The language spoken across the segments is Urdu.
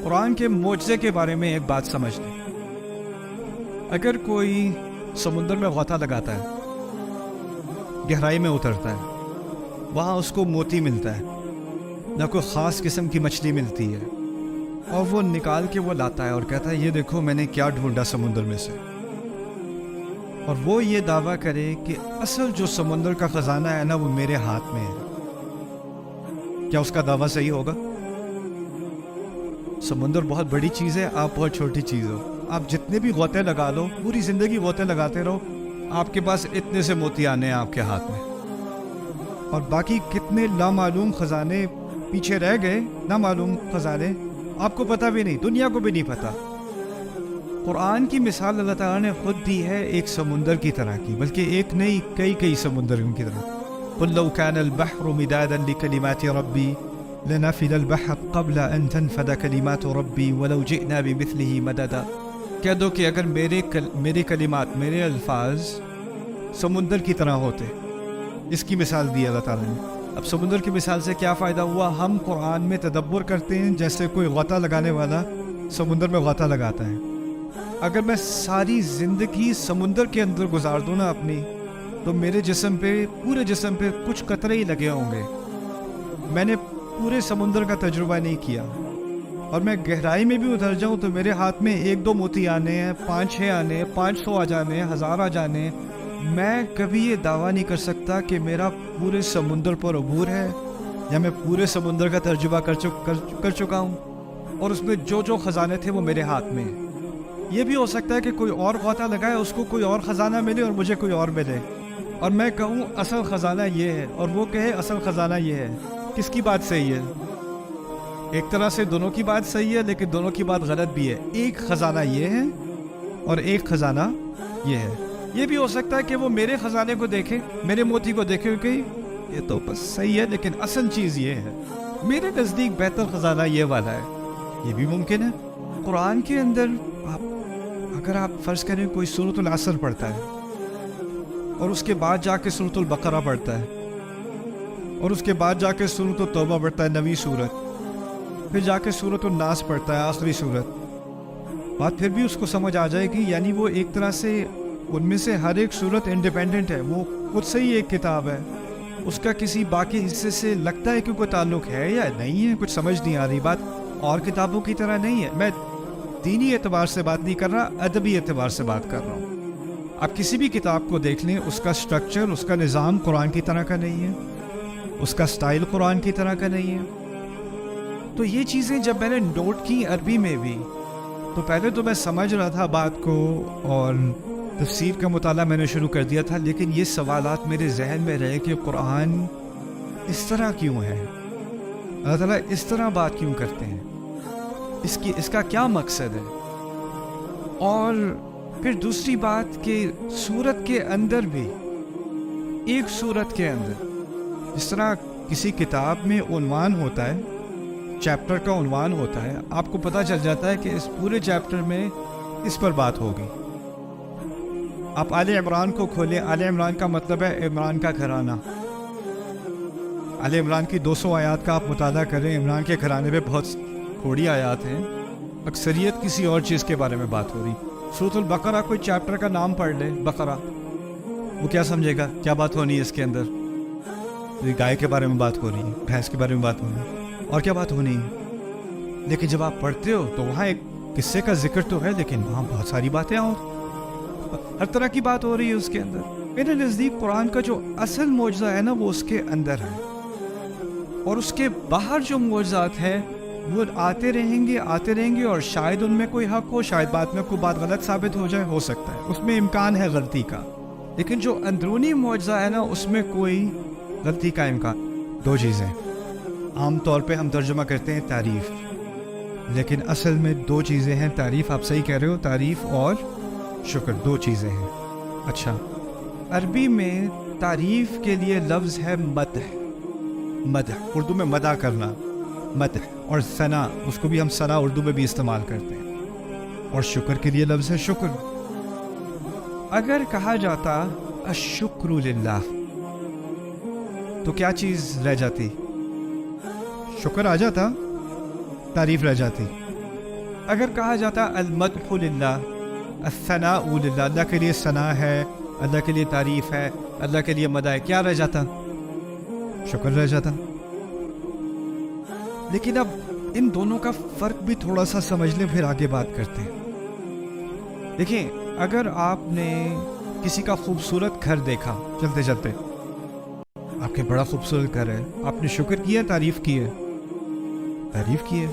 قرآن کے معجزے کے بارے میں ایک بات سمجھ لیں. اگر کوئی سمندر میں غوطہ لگاتا ہے، گہرائی میں اترتا ہے، وہاں اس کو موتی ملتا ہے، نہ کوئی خاص قسم کی مچھلی ملتی ہے، اور وہ نکال کے وہ لاتا ہے اور کہتا ہے یہ دیکھو میں نے کیا ڈھونڈا سمندر میں سے، اور وہ یہ دعویٰ کرے کہ اصل جو سمندر کا خزانہ ہے نا وہ میرے ہاتھ میں ہے، کیا اس کا دعویٰ صحیح ہوگا؟ سمندر بہت بڑی چیز ہے، آپ بہت چھوٹی چیز ہو. آپ جتنے بھی غوطے لگا لو، پوری زندگی غوطے لگاتے رہو، آپ کے پاس اتنے سے موتی آنے ہیں آپ کے ہاتھ میں، اور باقی کتنے لامعلوم خزانے پیچھے رہ گئے، نامعلوم خزانے آپ کو پتہ بھی نہیں، دنیا کو بھی نہیں پتہ. قرآن کی مثال اللہ تعالیٰ نے خود دی ہے ایک سمندر کی طرح کی، بلکہ ایک نہیں کئی سمندروں کی طرح. قُلْ لَوْ كَانَ الْبَحْرُ مِدَادًا لِكَلِمَاتِ رَبِّي لَنَفِدَ الْبَحْرُ قَبْلَ أَن تَنْفَدَ كَلِمَاتُ رَبِّي وَلَوْ جِئْنَا بِمِثْلِهِ مَدَدًا. کہہ دو کہ اگر میرے کلمات، میرے الفاظ سمندر کی طرح ہوتے. اس کی مثال دی اللہ تعالیٰ نے. اب سمندر کی مثال سے کیا فائدہ ہوا؟ ہم قرآن میں تدبر کرتے ہیں جیسے کوئی غوطہ لگانے والا سمندر میں غوطہ لگاتا ہے. اگر میں ساری زندگی سمندر کے اندر گزار دوں نا اپنی، تو میرے جسم پہ، پورے جسم پہ کچھ قطرے ہی لگے ہوں گے. میں نے پورے سمندر کا تجربہ نہیں کیا، اور میں گہرائی میں بھی اتر جاؤں تو میرے ہاتھ میں 1-2 موتی آنے ہیں، 5-6 آنے ہیں، 500 آ جانے ہیں، 1000 آ جانے ہیں. میں کبھی یہ دعویٰ نہیں کر سکتا کہ میرا پورے سمندر پر عبور ہے، یا میں پورے سمندر کا تجربہ کر چکا ہوں، اور اس میں جو خزانے تھے وہ میرے ہاتھ میں ہیں. یہ بھی ہو سکتا ہے کہ کوئی اور غوطہ لگائے، اس کو کوئی اور خزانہ ملے اور مجھے کوئی اور ملے، اور میں کہوں اصل خزانہ یہ ہے، اور وہ کہے اصل خزانہ یہ ہے. کس کی بات صحیح ہے؟ ایک طرح سے دونوں کی بات صحیح ہے، لیکن دونوں کی بات غلط بھی ہے. ایک خزانہ یہ ہے اور ایک خزانہ یہ ہے. یہ بھی ہو سکتا ہے کہ وہ میرے خزانے کو دیکھے، میرے موتی کو دیکھے کہ یہ تو بس صحیح ہے، لیکن اصل چیز یہ ہے، میرے نزدیک بہتر خزانہ یہ والا ہے. یہ بھی ممکن ہے. قرآن کے اندر اگر آپ فرض کریں کوئی سورۃ العصر پڑھتا ہے، اور اس کے بعد جا کے سورۃ البقرہ پڑھتا ہے، اور اس کے بعد جا کے سورۃ التوبہ پڑھتا ہے، نویں سورت، پھر جا کے سورۃ الناس پڑھتا ہے، آخری سورت، بات پھر بھی اس کو سمجھ آ جائے گی. یعنی وہ ایک طرح سے ان میں سے ہر ایک سورت انڈیپینڈنٹ ہے، وہ خود سے ہی ایک کتاب ہے. اس کا کسی باقی حصے سے لگتا ہے کہ کوئی تعلق ہے یا نہیں ہے، کچھ سمجھ نہیں آ رہی. بات اور کتابوں کی طرح نہیں ہے. میں دینی اعتبار سے بات نہیں کر رہا، ادبی اعتبار سے بات کر رہا ہوں. آپ کسی بھی کتاب کو دیکھ لیں، اس کا سٹرکچر، اس کا نظام قرآن کی طرح کا نہیں ہے، اس کا سٹائل قرآن کی طرح کا نہیں ہے. تو یہ چیزیں جب میں نے نوٹ کی عربی میں بھی، تو پہلے تو میں سمجھ رہا تھا بات کو، اور تفسیر کا مطالعہ میں نے شروع کر دیا تھا، لیکن یہ سوالات میرے ذہن میں رہے کہ قرآن اس طرح کیوں ہے، اللہ تعالیٰ اس طرح بات کیوں کرتے ہیں، اس کا کیا مقصد ہے. اور پھر دوسری بات کہ سورت کے اندر بھی، ایک سورت کے اندر جس طرح کسی کتاب میں عنوان ہوتا ہے، چیپٹر کا عنوان ہوتا ہے، آپ کو پتہ چل جاتا ہے کہ اس پورے چیپٹر میں اس پر بات ہوگی. آپ آل عمران کو کھولیں، آل عمران کا مطلب ہے عمران کا گھرانہ. آل عمران کی 200 آیات کا آپ مطالعہ کریں، عمران کے گھرانے پہ بہت تھوڑی آیات ہیں، اکثریت کسی اور چیز کے بارے میں بات ہو رہی. سورۃ البقرہ کوئی چیپٹر کا نام پڑھ لے، بقرہ، وہ کیا سمجھے گا کیا بات ہونی ہے اس کے اندر؟ گائے کے بارے میں بات ہو رہی ہے، بھینس کے بارے میں بات ہو رہی ہے، اور کیا بات ہونی ہے. لیکن جب آپ پڑھتے ہو تو وہاں ایک قصے کا ذکر تو ہے، لیکن وہاں بہت ساری باتیں اور ہر طرح کی بات ہو رہی ہے اس کے اندر. میرے نزدیک قرآن کا جو اصل معجزہ ہے نا وہ اس کے اندر ہے، اور اس کے باہر جو معجزات ہیں وہ آتے رہیں گے، اور شاید ان میں کوئی حق ہو، شاید بعد میں کوئی بات غلط ثابت ہو جائے، ہو سکتا ہے، اس میں امکان ہے غلطی کا. لیکن جو اندرونی معجزہ ہے نا اس میں کوئی غلطی کا امکان. 2 چیزیں عام طور پہ ہم ترجمہ کرتے ہیں تعریف، لیکن اصل میں 2 چیزیں ہیں. تعریف، آپ صحیح کہہ رہے ہو، تعریف اور شکر 2 چیزیں ہیں. اچھا، عربی میں تعریف کے لیے لفظ ہے مدح. اردو میں مدح کرنا، مدح، اور ثنا، اس کو بھی ہم ثنا اردو میں بھی استعمال کرتے ہیں. اور شکر کے لیے لفظ ہے شکر. اگر کہا جاتا الشکر للہ تو کیا چیز رہ جاتی؟ شکر آ جاتا، تعریف رہ جاتی. اگر کہا جاتا المدح للہ، الثناء للہ، اللہ کے لیے ثنا ہے، اللہ کے لیے تعریف ہے، اللہ کے لیے مدح ہے، کیا رہ جاتا؟ شکر رہ جاتا۔ لیکن اب ان دونوں کا فرق بھی تھوڑا سا سمجھ لیں، پھر آگے بات کرتے ہیں۔ دیکھیں، اگر آپ نے کسی کا خوبصورت گھر دیکھا چلتے چلتے، آپ کے بڑا خوبصورت گھر ہے، آپ نے شکر کیا، تعریف کی ہے؟ تعریف کی ہے۔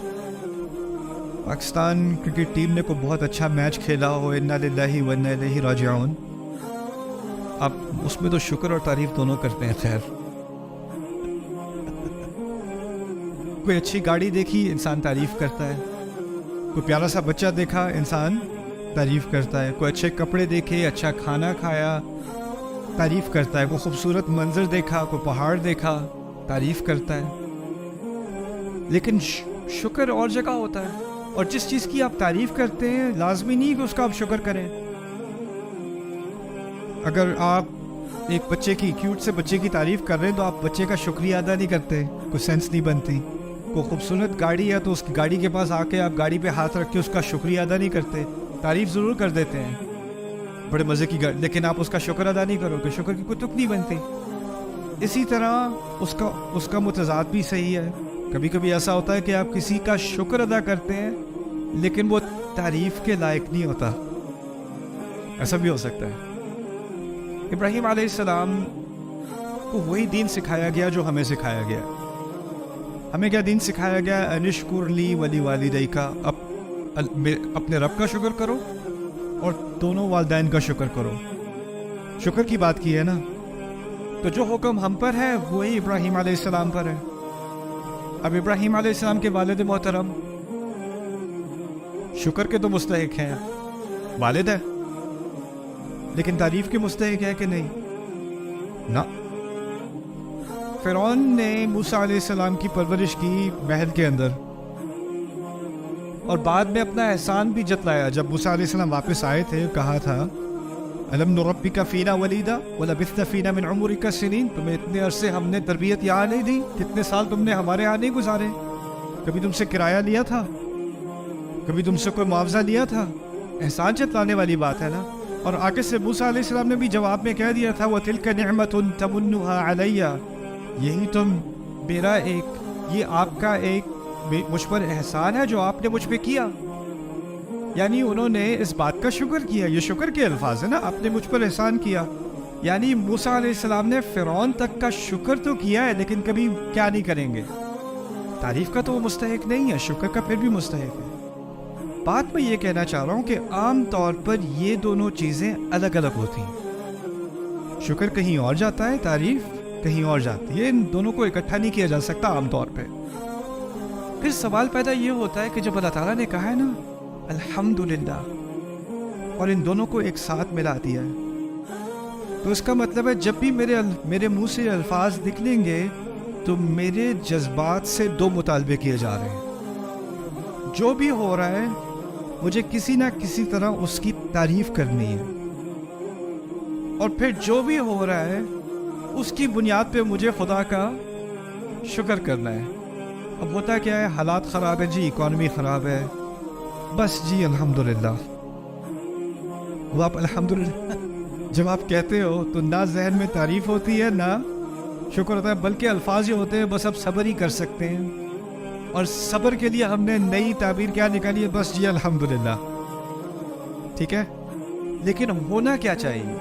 پاکستان کرکٹ ٹیم نے کوئی بہت اچھا میچ کھیلا ہو، انا للہ و انا الیہ راجعون، آپ اس میں تو شکر اور تعریف دونوں کرتے ہیں۔ خیر، کوئی اچھی گاڑی دیکھی، انسان تعریف کرتا ہے، کوئی پیارا سا بچہ دیکھا، انسان تعریف کرتا ہے، کوئی اچھے کپڑے دیکھے، اچھا کھانا کھایا، تعریف کرتا ہے، کوئی خوبصورت منظر دیکھا، کوئی پہاڑ دیکھا، تعریف کرتا ہے۔ لیکن شکر اور جگہ ہوتا ہے، اور جس چیز کی آپ تعریف کرتے ہیں لازمی نہیں کہ اس کا آپ شکر کریں۔ اگر آپ ایک بچے کی، کیوٹ سے بچے کی تعریف کر رہے ہیں تو آپ بچے کا شکریہ ادا نہیں کرتے، کوئی سینس نہیں بنتی۔ کوئی خوبصورت گاڑی ہے تو اس کی گاڑی کے پاس آ کے آپ گاڑی پہ ہاتھ رکھ کے اس کا شکریہ ادا نہیں کرتے، تعریف ضرور کر دیتے ہیں، بڑے مزے کی گاڑی، لیکن آپ اس کا شکر ادا نہیں کرو گے، شکر کی کوئی تک نہیں بنتی۔ اسی طرح اس کا متضاد بھی صحیح ہے۔ کبھی کبھی ایسا ہوتا ہے کہ آپ کسی کا شکر ادا کرتے ہیں لیکن وہ تعریف کے لائق نہیں ہوتا، ایسا بھی ہو سکتا ہے۔ ابراہیم علیہ السلام کو وہی دین سکھایا گیا جو ہمیں سکھایا گیا۔ ہمیں کیا دین سکھایا گیا؟ انشکر لی ولی والدیک، اپنے رب کا شکر کرو اور دونوں والدین کا شکر کرو۔ شکر کی بات کی ہے نا، تو جو حکم ہم پر ہے وہی ابراہیم علیہ السلام پر ہے۔ اب ابراہیم علیہ السلام کے والد محترم شکر کے تو مستحق ہیں، والد ہے، لیکن تعریف کے مستحق ہے کہ نہیں؟ نہ۔ فرعون نے موسیٰ علیہ السلام کی پرورش کی محل کے اندر، اور بعد میں اپنا احسان بھی جتلایا۔ جب موسیٰ علیہ السلام واپس آئے تھے، کہا تھا الم نربک فینا ولیدا ولبثت فینا من عمرک سنین، تمہیں اتنے عرصے ہم نے تربیت یہاں نہیں دی، کتنے سال تم نے ہمارے یہاں نہیں گزارے، کبھی تم سے کرایہ لیا تھا، کبھی تم سے کوئی معاوضہ لیا تھا؟ احسان جتلانے والی بات ہے نا۔ اور آگے سے موسیٰ علیہ السلام نے بھی جواب میں کہہ دیا تھا وَتِلْكَ نِعْمَةٌ تَمُنُّهَا عَلَيَّ، یہی یہ آپ کا ایک مجھ پر احسان ہے جو آپ نے مجھ پہ کیا۔ یعنی انہوں نے اس بات کا شکر کیا، یہ شکر کے الفاظ ہیں نا، آپ نے مجھ پر احسان کیا۔ یعنی موسیٰ علیہ السلام نے فرعون تک کا شکر تو کیا ہے، لیکن کبھی کیا نہیں کریں گے؟ تعریف کا تو وہ مستحق نہیں ہے، شکر کا پھر بھی مستحق ہے۔ بات میں یہ کہنا چاہ رہا ہوں کہ عام طور پر یہ دونوں چیزیں الگ الگ ہوتی ہیں، شکر کہیں اور جاتا ہے، تعریف کہیں اور جاتی ہے، ان دونوں کو اکٹھا نہیں کیا جا سکتا عام طور پہ۔ پھر سوال پیدا یہ ہوتا ہے کہ جب اللہ تعالیٰ نے کہا ہے نا الحمدللہ، اور ان دونوں کو ایک ساتھ ملا دیا ہے، تو اس کا مطلب ہے جب بھی میرے منہ سے الفاظ نکلیں گے تو میرے جذبات سے دو مطالبے کیے جا رہے ہیں۔ جو بھی ہو رہا ہے مجھے کسی نہ کسی طرح اس کی تعریف کرنی ہے، اور پھر جو بھی ہو رہا ہے اس کی بنیاد پہ مجھے خدا کا شکر کرنا ہے۔ اب ہوتا کیا ہے، حالات خراب ہے جی، اکانومی خراب ہے، بس جی الحمدللہ۔ وہ آپ الحمدللہ جب آپ کہتے ہو تو نہ ذہن میں تعریف ہوتی ہے نہ شکر ہوتا ہے، بلکہ الفاظ یہ ہوتے ہیں بس اب صبر ہی کر سکتے ہیں، اور صبر کے لیے ہم نے نئی تعبیر کیا نکالی ہے، بس جی الحمدللہ۔ ٹھیک ہے، لیکن ہونا کیا چاہیے؟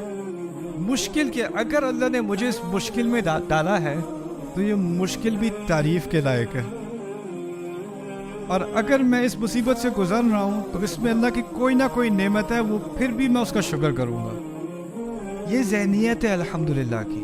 مشکل کے اگر اللہ نے مجھے اس مشکل میں ڈالا ہے تو یہ مشکل بھی تعریف کے لائق ہے، اور اگر میں اس مصیبت سے گزر رہا ہوں تو اس میں اللہ کی کوئی نہ کوئی نعمت ہے، وہ پھر بھی میں اس کا شکر کروں گا۔ یہ ذہنیت ہے الحمدللہ کی۔